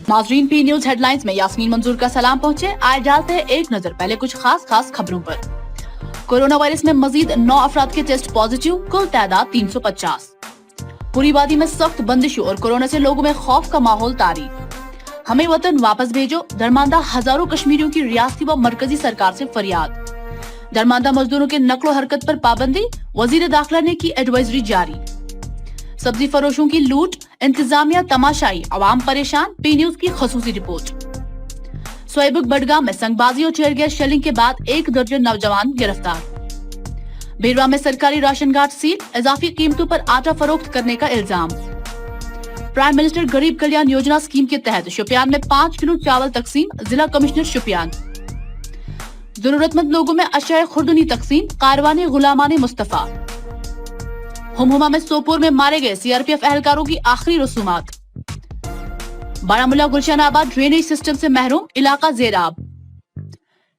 नाज़रीन, P news headlines में यास्मीन मंजूर का सलाम पहुंचे। आए डालते हैं एक नजर पहले कुछ खास खबरों पर। कोरोना वायरस में मजीद 9 अफराद के टेस्ट पॉजिटिव, कुल तादाद 350। पूरी वादी में सख्त बंदिशों और कोरोना से लोगों में खौफ का माहौल तारी। हमें वतन वापस भेजो, दरमांदा हजारों कश्मीरियों की रियासती व मरकजी सरकार से फरियाद। दरमांदा मजदूरों के नक्लो हरकत पर पाबंदी, वजीर दाखिला ने की एडवाइजरी जारी। सब्जी फरोशों की लूट, इंतजामिया तमाशाई, अवाम परेशान। पी न्यूज की खसूसी रिपोर्ट। सोएबुक बडगाम में संगबाजी और टीयर गैस शेलिंग के बाद 1 दर्जन नौजवान गिरफ्तार। बेरवा में सरकारी राशन कार्ड सील, इजाफी कीमतों पर आटा फरोख्त करने का इल्जाम। प्राइम मिनिस्टर गरीब कल्याण योजना स्कीम के तहत शोपियान में 5 किलो चावल तकसीम, जिला कमिश्नर शोपियान। जरूरतमंद लोगों में अशाए खुर्दनी तकसीम, कारवाने गुलामाने मुस्तफा। हुमहुमा में सोपोर में मारे गए सीआरपीएफ एहलकारों की आखिरी रसूमात। बारामूला गुलशनाबाद ड्रेनेज सिस्टम से महरूम, इलाका ज़ेराब।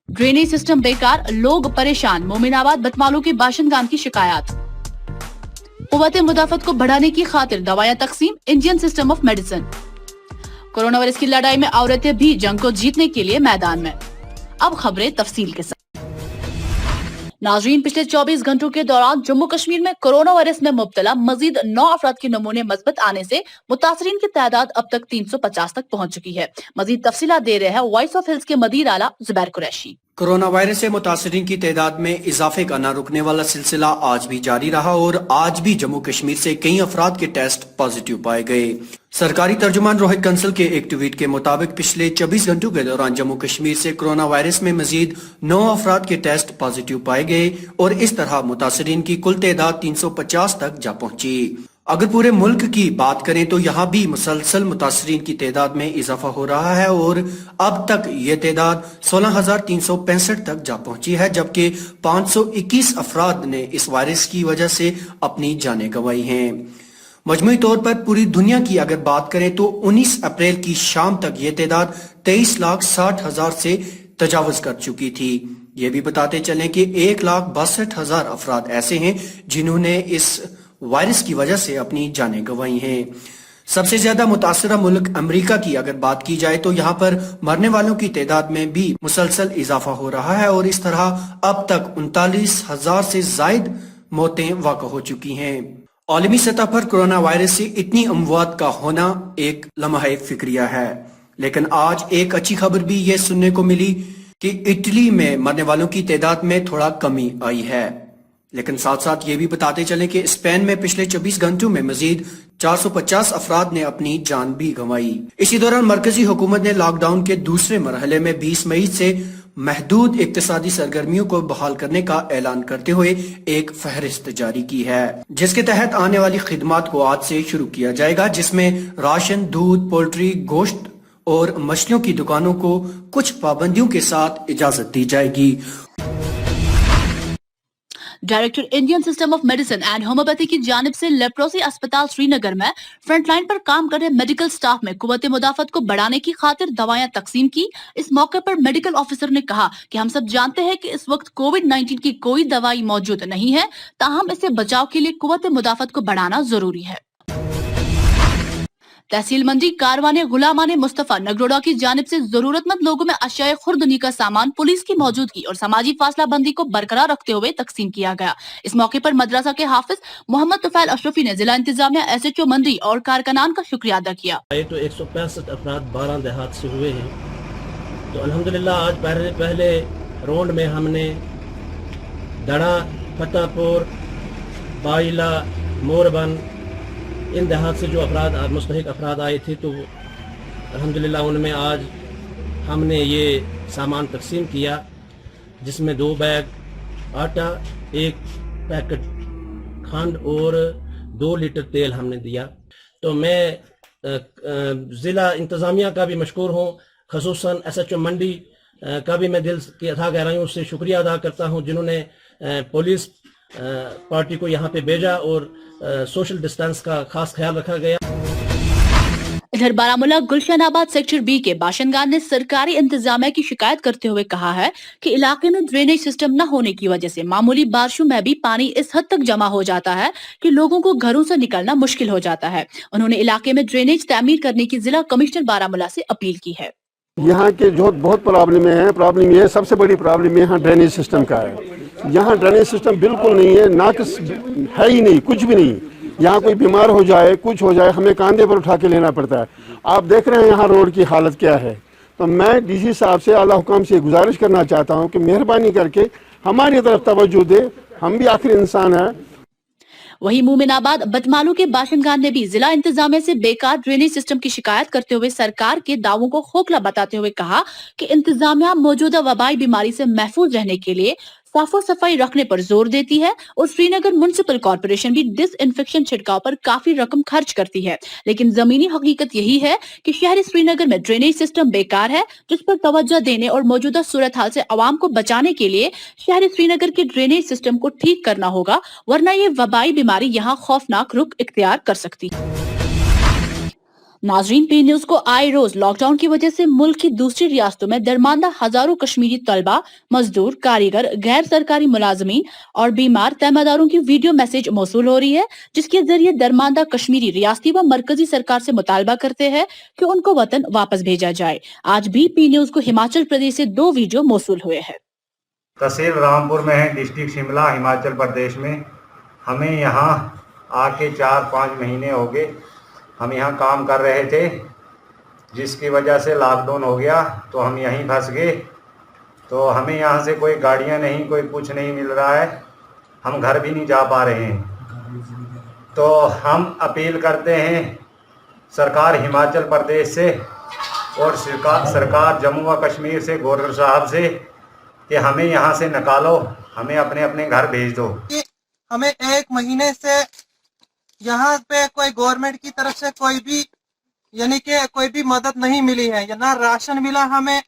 ड्रेनेज सिस्टम बेकार, लोग परेशान। मोमिनाबाद बतमालू के बाशिंदगान की शिकायत। कुव्वत मुदाफत को बढ़ाने की खातिर दवाएं तकसीम, Indian system of medicine. Corona virus की लड़ाई में औरतें भी जंग को जीतने के लिए मैदान में। अब खबरें तफसील के साथ। नाज़रीन, पिछले 24 घंटों के दौरान जम्मू कश्मीर में कोरोना वायरस में मुब्तला मजीद 9 अफराद के नमूने मस्बत आने से मुतासरीन की तादाद अब तक 350 तक पहुंच चुकी है। मजीद तफसीलात दे रहे हैं वॉइस ऑफ हिल्स के मदीर आला जुबैर कुरैशी। कोरोना वायरस से मुतासरीन की तादाद में इजाफे का न रुकने वाला सिलसिला आज भी जारी रहा और आज भी जम्मू कश्मीर से कई अफराद के टेस्ट पॉजिटिव पाए गए। सरकारी तर्जुमान रोहित कंसल के एक ट्वीट के मुताबिक पिछले 24 घंटों के दौरान जम्मू कश्मीर से कोरोना वायरस में मजीद 9 अफराद के टेस्ट पॉजिटिव पाए गए और इस तरह मुतासरीन की कुल तादाद 350 तक जा पहुंची। अगर पूरे मुल्क की बात करें तो यहाँ भी मुसलसल मुतासरीन की तादाद में इजाफा हो रहा है और अब तक ये तादाद 16,365 तक जा पहुंची है, जबकि 521 अफराद ने इस वायरस की वजह से अपनी जानें गंवाई हैं। मजमूई तौर पर पूरी दुनिया की अगर बात करें तो 19 अप्रैल की शाम तक ये तादाद 23,60,000 से तजावज कर चुकी थी। ये भी बताते चलें कि 1,62,000 अफराद ऐसे हैं जिन्होंने इस वायरस की वजह से अपनी जानें गंवाई हैं। सबसे ज्यादा मुतासरा मुल्क अमेरिका की अगर बात की जाए तो यहाँ पर मरने वालों की तादाद में भी मुसलसल इजाफा हो रहा है और इस तरह अब तक 39,000 से जायद मौतें वाक़ हो चुकी हैं। आलमी सतह पर कोरोना वायरस से इतनी अमवात का होना एक लम्हा फिक्रिया है, लेकिन आज एक अच्छी खबर भी ये सुनने को मिली कि इटली में मरने वालों की तादाद में थोड़ा कमी आई है। लेकिन साथ साथ ये भी बताते चले कि स्पेन में पिछले 24 घंटों में मजीद 450 अफराद ने अपनी जान भी गंवाई। इसी दौरान मरकजी हुकूमत ने लॉकडाउन के दूसरे मरहले में 20 मई से महदूद इक्तिसादी सरगर्मियों को बहाल करने का ऐलान करते हुए एक फहरिस्त जारी की है, जिसके तहत आने वाली खिदमात को आज से शुरू किया जाएगा, जिसमें राशन, दूध, पोल्ट्री, गोश्त और मछलियों की दुकानों को कुछ पाबंदियों के साथ इजाजत दी जाएगी। Director Indian system of medicine and homeopathy की जानिब से लेप्रोसी अस्पताल श्रीनगर में फ्रंटलाइन पर काम कर रहे मेडिकल स्टाफ में कुव्वत मुदाफत को बढ़ाने की खातिर दवाएं तकसीम की। इस मौके पर मेडिकल ऑफिसर ने कहा कि हम सब जानते हैं कि इस वक्त कोविड-19 की कोई दवाई मौजूद नहीं है, ताहम इससे बचाव के लिए कुव्वत मुदाफत को बढ़ाना जरूरी है। तहसील मंडी कारवाने गुलामाने मुस्तफा नगरोडा की जानिब से जरूरतमंद लोगों में अशाए खुर्दनी का सामान पुलिस की मौजूदगी और समाजी फासला बंदी को बरकरार रखते हुए तकसीम किया गया। इस मौके पर मदरसा के हाफिज मोहम्मद तुफैल अशरफी ने जिला इंतजामिया, SHO मंडी और कारकनान का शुक्रिया अदा किया। तो 165 अफराद 12 देहात से हुए हैं, तो अल्हम्दुलिल्लाह आज पहले राउंड में हमने दड़ा, फतेहपुर, बाइला, मोरबन इन देहात से जो अफराद मुस्तहिक अफराद आए थे, तो अल्हम्दुलिल्लाह उनमें आज हमने ये सामान तकसीम किया, जिसमें 2 बैग आटा, 1 पैकेट खंड और 2 लीटर तेल हमने दिया। तो मैं ज़िला इंतज़ामिया का भी मशकूर हूँ, खसूसन SHO मंडी का भी मैं दिल की अथा गहराइयों से शुक्रिया अदा करता हूँ, जिन्होंने पुलिस पार्टी को यहाँ पे भेजा और सोशल डिस्टेंस का खास ख्याल रखा गया। इधर बारामूला गुलशन आबाद सेक्टर बी के बाशिंदगान ने सरकारी इंतजामिया की शिकायत करते हुए कहा है कि इलाके में ड्रेनेज सिस्टम न होने की वजह से मामूली बारिशों में भी पानी इस हद तक जमा हो जाता है कि लोगों को घरों से निकलना मुश्किल हो जाता है। उन्होंने इलाके में ड्रेनेज तामीर करने की जिला कमिश्नर बारामूला से अपील की है। यहाँ के जो बहुत प्रॉब्लम है, प्रॉब्लम ये सबसे बड़ी प्रॉब्लम यहाँ ड्रेनेज सिस्टम का है। यहाँ ड्रेनेज सिस्टम बिल्कुल नहीं है, नाकिस है ही नहीं, कुछ भी नहीं। यहाँ कोई बीमार हो जाए, कुछ हो जाए, हमें कांधे पर उठा के लेना पड़ता है। आप देख रहे हैं यहाँ रोड की हालत क्या है। तो मैं डीसी साहब से, आला हुकाम से गुजारिश करना चाहता हूँ कि मेहरबानी करके हमारी तरफ तवज्जो दे, हम भी आखिर इंसान हैं। वहीं मोमिनाबाद बटमालू के बाशिंदगान ने भी जिला इंतजामिया से बेकार ड्रेनेज सिस्टम की शिकायत करते हुए सरकार के दावों को खोखला बताते हुए कहा कि इंतजामिया मौजूदा वबाई बीमारी से महफूज रहने के लिए साफो सफाई रखने पर जोर देती है और श्रीनगर म्युनिसिपल कॉर्पोरेशन भी डिसइंफेक्शन छिड़काव पर काफी रकम खर्च करती है, लेकिन जमीनी हकीकत यही है कि शहरी श्रीनगर में ड्रेनेज सिस्टम बेकार है, जिस पर तवज्जो देने और मौजूदा सूरत हाल से आवाम को बचाने के लिए शहरी श्रीनगर के ड्रेनेज सिस्टम को ठीक करना होगा, वरना ये वबाई बीमारी यहाँ खौफनाक रुख इख्तियार कर सकती है। नाजरीन, पी न्यूज को आए रोज लॉकडाउन की वजह से मुल्क की दूसरी रियासतों में दरमांदा हजारों कश्मीरी तलबा, मजदूर, कारीगर, गैर सरकारी मुलाजमीन और बीमार तहमदारों की वीडियो मैसेज मौसूल हो रही है, जिसके जरिए दरमांदा कश्मीरी रियासती व मरकजी सरकार से मुतालबा करते हैं कि उनको वतन वापस भेजा जाए। आज भी पी न्यूज को हिमाचल प्रदेश से 2 वीडियो मौसूल हुए हैं। तहसील रामपुर में है, डिस्ट्रिक्ट शिमला, हिमाचल प्रदेश में। हमें यहाँ आके 4-5 महीने हो गए। हम यहाँ काम कर रहे थे, जिसकी वजह से लॉकडाउन हो गया तो हम यहीं फंस गए। तो हमें यहाँ से कोई गाड़ियाँ नहीं, कोई कुछ नहीं मिल रहा है, हम घर भी नहीं जा पा रहे हैं। तो हम अपील करते हैं सरकार हिमाचल प्रदेश से और सरकार जम्मू व कश्मीर से, गवर्नर साहब से, कि हमें यहाँ से निकालो, हमें अपने अपने घर भेज दो। हमें 1 महीने से यहाँ पे कोई गवर्नमेंट की तरफ से कोई भी यानी कि कोई भी मदद नहीं मिली है, या ना राशन मिला हमें,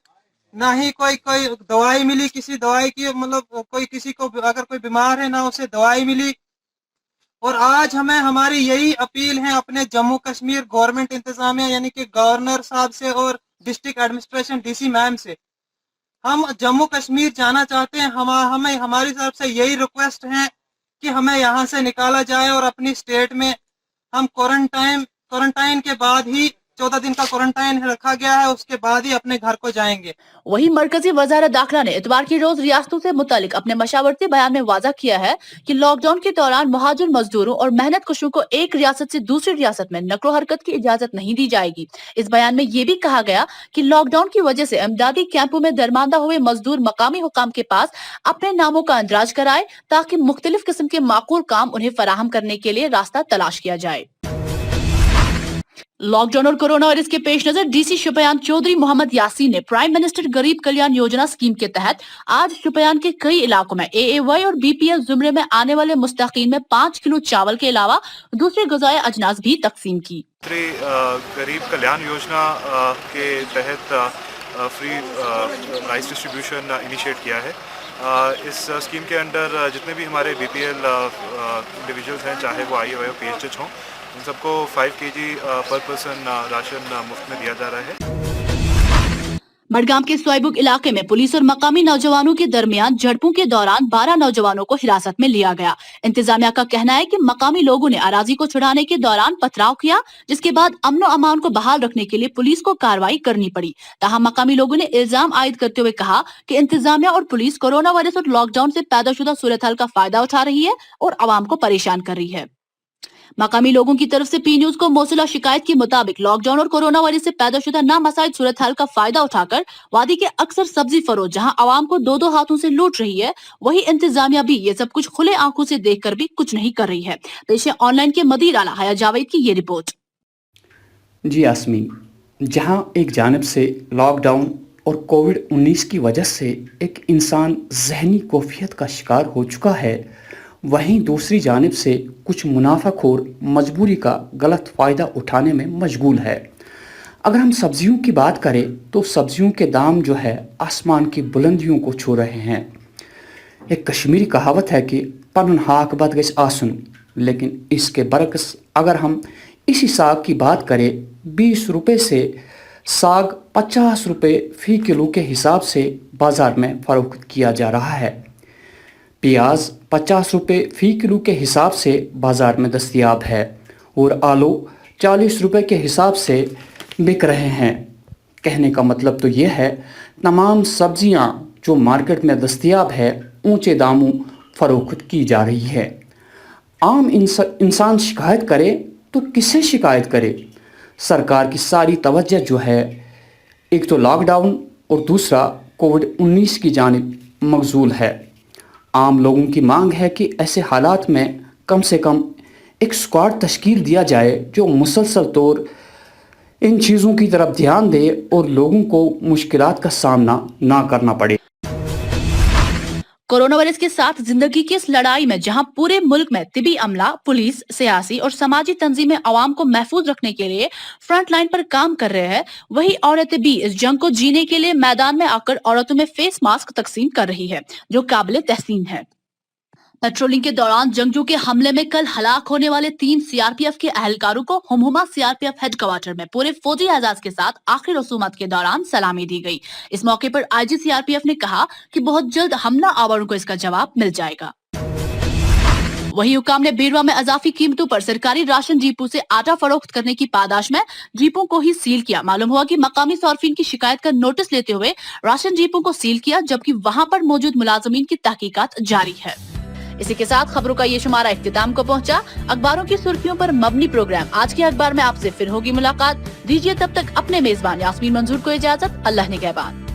ना ही कोई दवाई मिली, किसी दवाई की मतलब कोई किसी को अगर कोई बीमार है ना उसे दवाई मिली। और आज हमें हमारी यही अपील है अपने जम्मू कश्मीर गवर्नमेंट इंतजामिया यानी कि गवर्नर साहब से और डिस्ट्रिक्ट एडमिनिस्ट्रेशन डीसी मैम से, हम जम्मू कश्मीर जाना चाहते हैं। हमें हमारी तरफ से यही रिक्वेस्ट है कि हमें यहाँ से निकाला जाए और अपनी स्टेट में हम क्वारंटाइन के बाद ही 14 दिन का क्वारंटाइन रखा गया है, उसके बाद ही अपने घर को जाएंगे। वहीं मरकजी वजारत दाखिला ने इतवार की रोज रियासतों से मुतालिक अपने मशावरती बयान में वाज़ा किया है कि लॉकडाउन के दौरान मुहाजिर मजदूरों और मेहनत कशों को एक रियासत से दूसरी रियासत में नकलो हरकत की इजाजत नहीं दी जाएगी। इस बयान में ये भी कहा गया कि लॉकडाउन की वजह से इमदादी कैंपों में दरमांदा हुए मजदूर मकामी हुकाम के पास अपने नामों का इंदराज कराए, ताकि मुख्तलिफ किस्म के माकूल काम उन्हें फराहम करने के लिए रास्ता तलाश किया जाए। लॉकडाउन और कोरोना वायरस के पेश नजर डीसी शुपियान चौधरी मोहम्मद यासीन ने प्राइम मिनिस्टर गरीब कल्याण योजना स्कीम के तहत आज शुपियान के कई इलाकों में एएवाई और बीपीएल जुमरे में आने वाले मुस्तकीन में 5 किलो चावल के अलावा दूसरे ग़िज़ाई अजनास भी तकसीम की। गरीब कल्याण योजना के तहत फ्री राइस डिस्ट्रीब्यूशन इनिशिएट किया है। इस स्कीम के अंडर जितने भी हमारे बीपीएल इंडिविजुअल्स हैं, चाहे वो आईओ या पीएचएच हों, उन सबको 5 kg पर पर्सन राशन मुफ्त में दिया जा रहा है। बडगाम के स्वाइबुक इलाके में पुलिस और मकामी नौजवानों के दरमियान झड़पों के दौरान 12 नौजवानों को हिरासत में लिया गया। इंतजामिया का कहना है कि मकामी लोगों ने अराजी को छुड़ाने के दौरान पथराव किया, जिसके बाद अमन और अमान को बहाल रखने के लिए पुलिस को कार्रवाई करनी पड़ी। ताहम मकामी लोगों ने इल्जाम आयद करते हुए कहा कि इंतजामिया और पुलिस कोरोना वायरस और लॉकडाउन से पैदाशुदा सूरत हाल का फायदा उठा रही है और आवाम को परेशान कर रही है। मकामी लोगों की तरफ से पी न्यूज को मौसूला शिकायत के मुताबिक लॉकडाउन और कोरोना वायरस से पैदाशुदा नामसाइद सूरत हाल का फायदा उठाकर वादी के अक्सर सब्जी फरोश जहां आवाम को 2-2 हाथों से लूट रही है, वही इंतजामिया भी ये सब कुछ खुले आंखों से देखकर भी कुछ नहीं कर रही है। पेश है ऑनलाइन के मदीर आला हया जावेद की ये रिपोर्ट। जी यास्मीन, जहां एक जानिब से लॉकडाउन और कोविड-19 की वजह से एक इंसान जहनी कोफियत का शिकार हो चुका है, वहीं दूसरी जानिब से कुछ मुनाफाखोर मजबूरी का गलत फ़ायदा उठाने में मशगूल है। अगर हम सब्जियों की बात करें तो सब्जियों के दाम जो है आसमान की बुलंदियों को छू रहे हैं। एक कश्मीरी कहावत है कि पनुन हाक बद गछ आसुन, लेकिन इसके बरक्स अगर हम इसी साग की बात करें, 20 रुपए से साग 50 रुपए फी किलो के हिसाब से बाजार में फरोख्त किया जा रहा है। प्याज 50 रुपए फी किलो के हिसाब से बाजार में दस्तयाब है और आलू 40 रुपए के हिसाब से बिक रहे हैं। कहने का मतलब तो ये है, तमाम सब्जियां जो मार्केट में दस्तयाब है ऊंचे दामों फरोख्त की जा रही है। आम इंसान शिकायत करे तो किससे शिकायत करे? सरकार की सारी तवज्जो जो है, एक तो लॉकडाउन और दूसरा कोविड-19 की जानिब मगजूल है। आम लोगों की मांग है कि ऐसे हालात में कम से कम एक स्क्वाड तश्कील दिया जाए जो मुसलसल तौर इन चीज़ों की तरफ ध्यान दे और लोगों को मुश्किलात का सामना ना करना पड़े। कोरोना वायरस के साथ जिंदगी की इस लड़ाई में जहां पूरे मुल्क में तिबी अमला, पुलिस, सियासी और समाजी तंजीमें आवाम को महफूज रखने के लिए फ्रंट लाइन पर काम कर रहे हैं, वही औरतें भी इस जंग को जीने के लिए मैदान में आकर औरतों में फेस मास्क तकसीम कर रही है, जो काबिल तहसीन है। पेट्रोलिंग के दौरान जंगजू के हमले में कल हलाक होने वाले 3 सीआरपीएफ के अहलकारों को हुमहुमा सीआरपीएफ हेडक्वार्टर में पूरे फौजी एजाज के साथ आखिरी रसूमात के दौरान सलामी दी गई। इस मौके पर आईजी सीआरपीएफ ने कहा कि बहुत जल्द हमला आवारों को इसका जवाब मिल जाएगा। वही हुकाम ने बीरवा में अजाफी कीमतों पर सरकारी राशन डिपो से आटा फरोख्त करने की पादाश में डिपो को ही सील किया। मालूम हुआ कि मकामी सार्फिन की शिकायत का नोटिस लेते हुए राशन डिपो को सील किया, जबकि वहां पर मौजूद मुलाजमीन की तहकीकात जारी है। इसी के साथ खबरों का ये शुमारा इख्तिताम को पहुंचा। अखबारों की सुर्खियों पर मबनी प्रोग्राम आज के अखबार में आपसे फिर होगी मुलाकात। दीजिए तब तक अपने मेजबान यास्मीन मंजूर को इजाजत। अल्लाह निगहबान।